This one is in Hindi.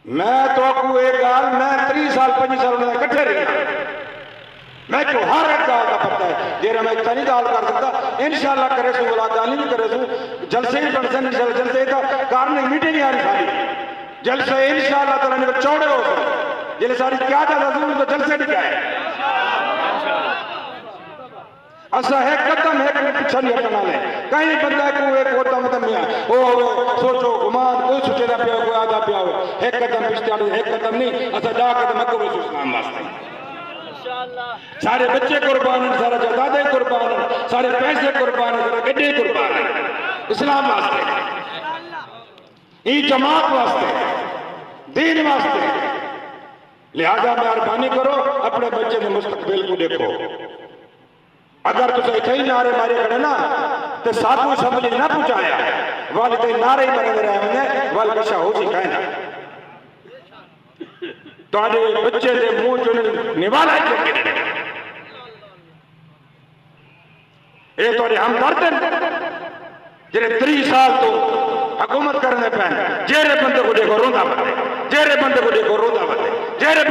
मैं तो को एक गाल मैं 30 साल 25 साल इकट्ठे रही मैं तो हर एक गाल का पता है जेरा मैं इतना नहीं गाल कर सकता इंशाल्लाह करे सू वाला गाल नहीं करे सू जलसे ही बन सन जलसे का कारण मीटिंग आ रही सारी जलसे इंशाल्लाह ताला ने चौड़े हो जिले सारी क्या ज्यादा जरूर तो जलसे नहीं है असा है कदम है पीछा नहीं हटना ले कहीं बंदा को एक होता मतलब में ओ सोचो गुमान कोई सोचे ना पिया कोई आधा पिया एक कदम पीछे एक कदम नहीं असा जा कदम मक्के में इस्लाम वास्ते इंशाअल्लाह सारे बच्चे कुर्बान हैं सारा जायदाद कुर्बान है सारे पैसे कुर्बान है सारे गड्ढे कुर्बान है इस्लाम वास्ते ई जमात वास्ते दीन वास्ते लिहाजा मेहरबानी करो अपने बच्चे के मुस्तकबिल को देखो अगर तुम इतने ही नारे मारे खड़े ना तो साधु समझ ना पहुंचाया वाल कई नारे ही बने रहे होंगे वाल कशा हो सी कहना तो बच्चे के मुंह चो निवाला ये तो हम दर्द जेरे 30 साल तो हुकूमत करने पैन जेरे बंदे को देखो रोंदा बंदे जेरे बंदे को देखो रोंदा बंदे जेरे